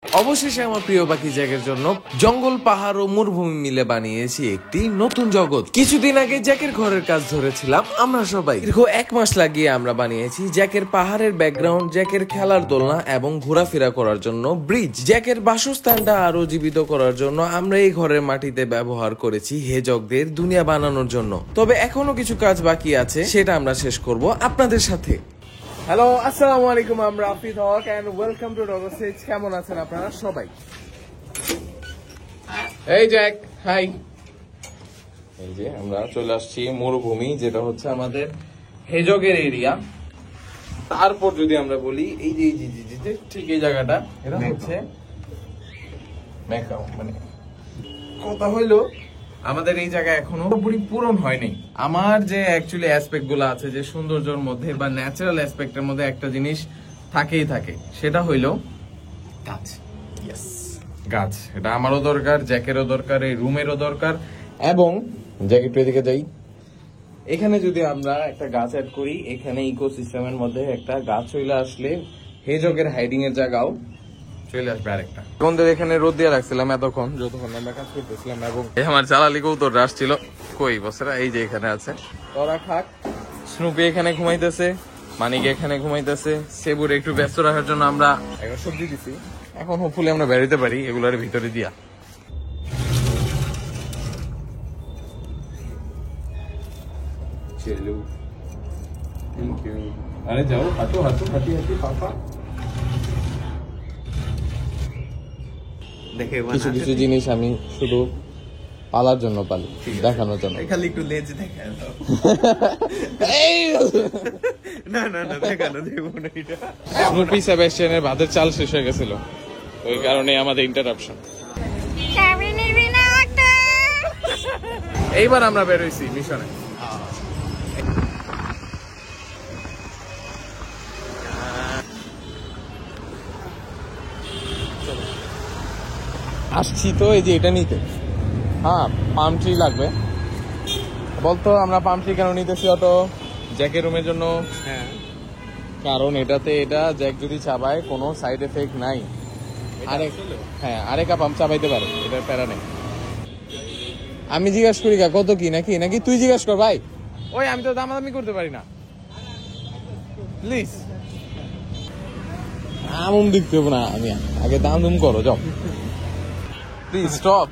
অবশেষে আমার প্রিয় পাখি জ্যাকের জন্য জঙ্গল, পাহাড় ও মরুভূমি মিলে বানিয়েছি একটি নতুন জগৎ। কিছুদিন আগে জ্যাকের ঘরের কাজ ধরেছিলাম আমরা সবাই। দীর্ঘ 1 মাস লাগিয়ে আমরা বানিয়েছি জ্যাকের পাহাড়ের ব্যাকগ্রাউন্ড, জ্যাকের খেলার দোলনা এবং ঘোরাফেরা করার জন্য ব্রিজ। জ্যাকের বাসস্থানটা আরো জীবিত করার জন্য আমরা এই ঘরের মাটিতে ব্যবহার করেছি হেজকদের দুনিয়া বানানোর জন্য। তবে এখনো কিছু কাজ বাকি আছে, সেটা আমরা শেষ করব আপনাদের সাথে। হ্যালো, আসসালামু আলাইকুম, আমরা আফিদ হক এন্ড ওয়েলকাম টু ডগোসেজ। কেমন আছেন আপনারা সবাই? এই জ্যাক, হাই। এই যে আমরা চলে আসছি মরুভূমি, যেটা হচ্ছে আমাদের হেজকের এরিয়া। তারপর যদি আমরা বলি এই যে ঠিক এই জায়গাটা, এটা হচ্ছে ম্যাকাও। মানে কথা হইলো আমাদের এই জায়গা এখনো পুরোপুরি পূরণ হয়নি। আমার যে অ্যাকচুয়ালি অ্যাসপেক্ট গুলো আছে, যে সৌন্দর্যের মধ্যে বা ন্যাচারাল অ্যাসপেক্টের মধ্যে একটা জিনিস থাকেই থাকে, সেটা হইলো গাছ। ইয়েস, গাছ। এটা আমারও দরকার, জ্যাকেরও দরকার, এই রুমেরও দরকার। এবং জ্যাকেট এদিকে যাই, এখানে যদি আমরা একটা গাছ অ্যাড করি, এখানে ইকোসিস্টেমের মধ্যে একটা গাছ চলে আসলে হেজকের হাইডিং এর জায়গাও চলে আসবে আরেকটা। বন্ধুদের এখানে রোদ দিয়ে রাখছিলাম এতক্ষণ, যতক্ষণ আমরা কাজ করতেছিলাম। এবং আমার চালালি কৌতর আসছিল, কই বছরা এই যে এখানে আছে। তোরা খাক। স্নুপি এখানে ঘুমাইতেছে, মানিক এখানে ঘুমাইতেছে। সেবুর একটু ব্যস্ত রাখার জন্য আমরা একটা সবজি দিছি। এখন হোপফুলি আমরা বেরোতে পারি এগুলোর ভিতরে দিয়া। চলো, থ্যাংক ইউ। আরে যাও, হাঁটো হাঁটো, হাঁটি হাঁটি পাপা। কিছু কিছু জিনিস আমি শুধু পালার জন্য পালি, দেখানোর জন্য। খালি একটু লেজ দেখায় না না না, দেখানো দেবো না। এটা স্নুপি সেবাস্টিয়ানের ভাতের চাল শেষ হয়ে গেছিল, ওই কারণে আমাদের ইন্টারাপশন। এইবার আমরা বের হইছি মিশনে। আসছি তো এই যে এটা নিতে। হ্যাঁ, পাম ট্রি লাগবে। বলতো আমরা পাম ট্রি কেন নিতেছি অত? জ্যাকের রুমের জন্য। হ্যাঁ, কারণ এটাতে এটা জ্যাক যদি চাবায় কোনো সাইড এফেক্ট নাই। হ্যাঁ, আরেকা পাম্প চাবাইতে পারে, এটার প্যারা নেই। আমি জিজ্ঞাসা করি কত কি, নাকি তুই জিজ্ঞাসা কর ভাই। ওই আমি তো দামাদামি করতে পারি না, প্লিজ। আমুম দেখতে হবে না, আমি আগে দাম দুম করো, যাও প্লিজ স্টপ।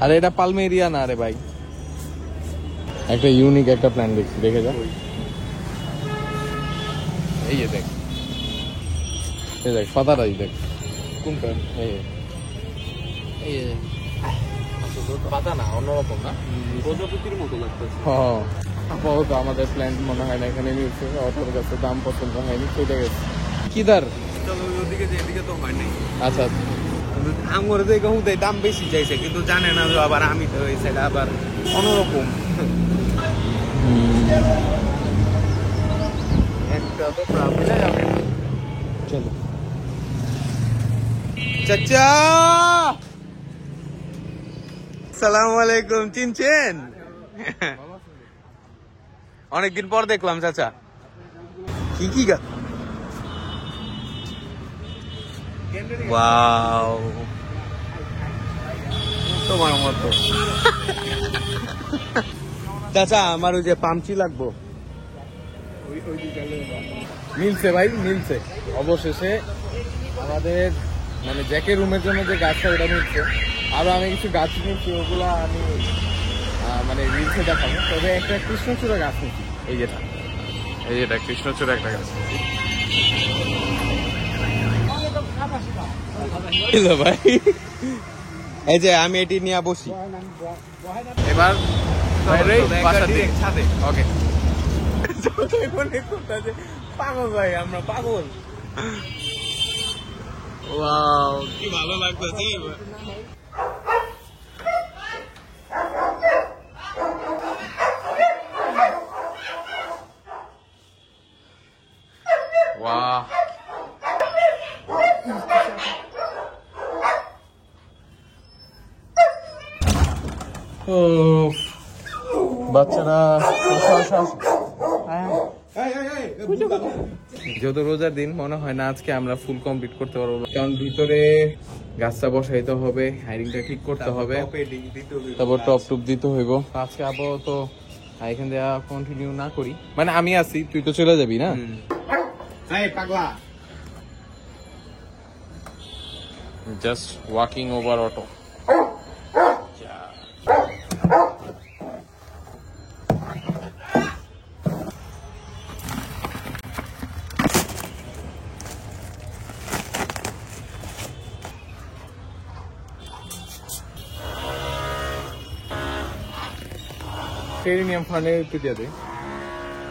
আরে এটা পালমেরিয়া না রে ভাই, একটা ইউনিক একটা প্ল্যান দেখছি, দেখে যা। এই যে দেখ, এই দেখ পাতাটাই দেখ। কোনটা? এই পাতা না, অন্যরকম না, প্রজাপতির মতো লাগতেছে। হ্যাঁ, আপাতত আমাদের প্ল্যান মনে হয় না এখানে নিচ্ছে। অটোর কাছে দাম পছন্দ হয়নি, সেটা গেছে কিদার। ওদিকে যে এদিকে তো হয় নাই। আচ্ছা, কিন্তু আমার দেখে হুদাই দাম বেশি চাইছে, কিন্তু জানে না যে আবার আমি তো এই সাইড আবার অন্যরকম। একটা তো প্রাবলে যাবে। চলো চাচা, আসসালামু আলাইকুম। চিনছেন? অনেকদিন পর দেখলাম চাচা। কি গা? ওয়াও, তোমার মতো। চাচা, আমার ওই যে পামচি লাগবো। মিলছে ভাই, মিলছে। অবশেষে আমাদের মানে জ্যাকের রুমের জন্য যে গাছটা, ওটা মিলছে। আরো আমি কিছু গাছ নিচ্ছি, ওগুলা আমি মানে রিলসে দেখাবো। তবে একটা কৃষ্ণচূড়া গাছ নিচ্ছি, এই যেটা কৃষ্ণচূড়া একটা গাছ ভাই। এই যে আমি এটি নিয়ে বসি এবার। ওকে, পাগল ভাই, আমরা পাগল। ওয়াও, কি ভালো লাগতেছে। বাহ, বাচ্চারা যেহেতু রোজার দিন মনে হয় না আজকে আমরা ফুল কমপ্লিট করতে পারবো, কারণ ভিতরে গাছটা বসাইতে হবে, হাইরিংটা ঠিক করতে হবে, তারপর টপ টুপ দিতে হইব। আজকে আপাতত এখান থেকে কন্টিনিউ না করি, মানে আমি আছি, তুই তো চলে যাবি না। পাগলা জাস্ট ওয়াকিং ওভার অটো।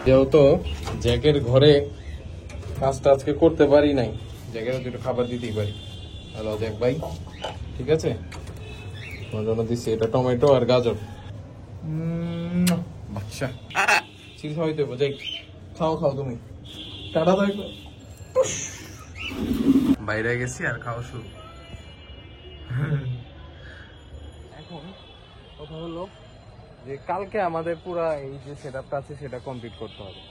যেহেতু জ্যাকের ঘরে কাজটা আজকে করতে পারি নাই, জ্যাকের একটু খাবার দিতেই পারি। হ্যালো জ্যাক ভাই, ঠিক আছে? তোমার জন্য দিচ্ছি এটা টমেটো আর গাজর। বাচ্চা চিজ হইতে যাই, খাও খাও তুমি। টাটা থাকবে। বাইরে গেছি আর খাওয়া শুরু। এখন কথা হলো যে কালকে আমাদের পুরা এই যে সেটআপটা আছে সেটা কমপ্লিট করতে হবে।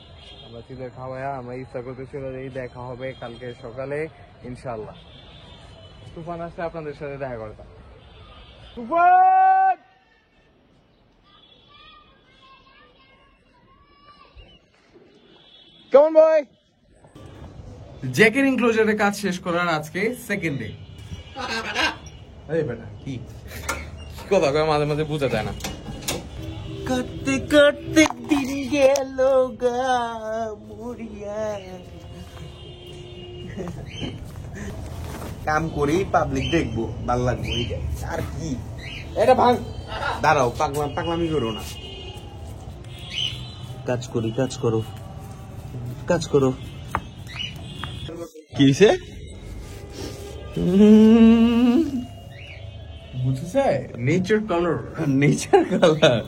আমরা চিজের খাওয়ায়া আমরা ইচ্ছা করতে চলে যাই, দেখা হবে কালকে সকালে ইনশাআল্লাহ। তুফান আসলে আপনাদের সাথে দেখা করতাম। তুফান কেমন ভাই? জ্যাকের ইনক্লোজারের কাজ শেষ করার আজকে সেকেন্ড ডে। আরে বেটা কি কথা কয় মাঝে মাঝে বোঝা যায় না। কাটতে কাটতে দিন গেল গা মরিয়া। কাম করি পাবলিক দেখবো, ভাল লাগবো, আর কি। এটা ভাঙ, দাঁড়াও, পাগলামি করো না। কাজ করি, কাজ করো, কাজ করো। কি হয়েছে? বুঝছে নেচার কালার, নেচার কালার।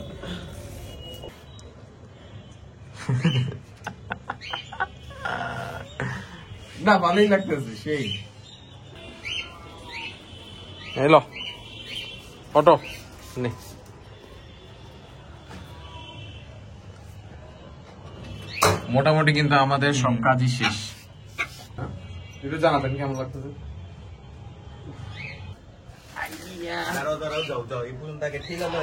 না ভালোই লাগতেছে সেই। এলো অটো নে। মোটামুটি কিন্তু আমাদের সব কাজই শেষ। একটু জানাবেন কেমন লাগতেছে। দাঁড়াও, যাও, এই পর্যন্ত আগে ঠিক আছে।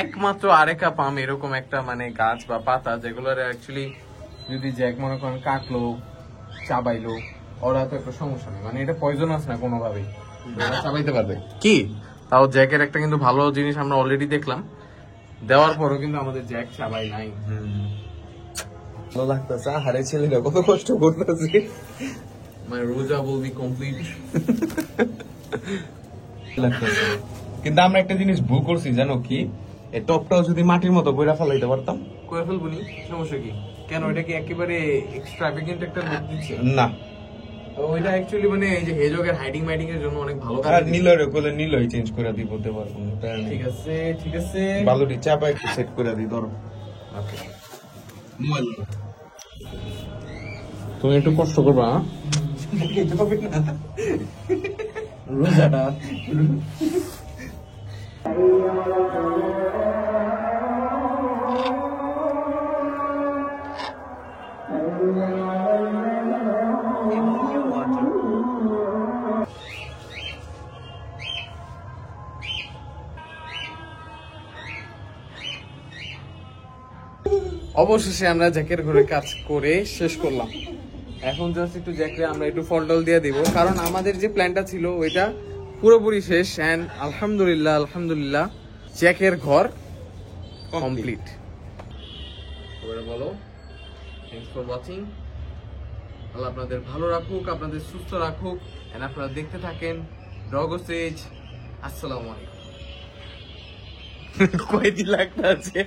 একমাত্র আরেকা পাম এরকম একটা মানে গাছ বা পাতা যেগুলোর অ্যাকচুয়ালি যদি জ্যাক মনে করেন কাটলো চাবাইলো ওরা তো একটা সমস্যা নেই, মানে এটা পয়জনাস না কোনোভাবেই, চাবাইতে পারবে কি। তাও জ্যাকের একটা কিন্তু ভালো জিনিস আমরা অলরেডি দেখলাম, দেওয়ার পরও কিন্তু আমাদের জ্যাক চাবাই নাই। ভালো লাগতেছে, হারে ছেলেরা কত কষ্ট করতেছে। মানে রোজা will be complete। কিন্তু আমরা একটা জিনিস ভুল করছি জানো কি, এই টপটাও যদি মাটির মতো বইরা ফেলাইতে পারতাম। করে ফেলবো নি, সমস্যা কি? কেন এটা কি একেবারে এক্সট্রাভেগেন্ট একটা লুক দিচ্ছে? না, ওইটা অ্যাকচুয়ালি মানে এই যে হেজকের হাইডিং মাইডিং এর জন্য অনেক ভালো কাজ। আর নীলরে কোলে নীলই চেঞ্জ করে দিব, বলতে পারবো না। ঠিক আছে ঠিক আছে, বালুটি চাপা একটু সেট করে দিই, ধরো। ওকে তুমি একটু কষ্ট করবা রোজাটা। অবশেষে আমরা জ্যাকের ঘরে কাজ করে শেষ করলাম। এখন জাস্ট একটু জ্যাকে আমরা একটু ফলটল দিয়ে দিব, কারণ আমাদের যে প্ল্যানটা ছিল ওইটা পুরোপুরি শেষ। এন্ড আলহামদুলিল্লাহ জ্যাকের ঘর কমপ্লিট। এবারে বলো থ্যাংকস ফর ওয়াচিং। আল্লাহ আপনাদের ভালো রাখুক, আপনাদের সুস্থ রাখুক, এন্ড আপনারা দেখতে থাকেন ডগ স্টেজ। আসসালামু আলাইকুম। কয়দিন লাগতেছে।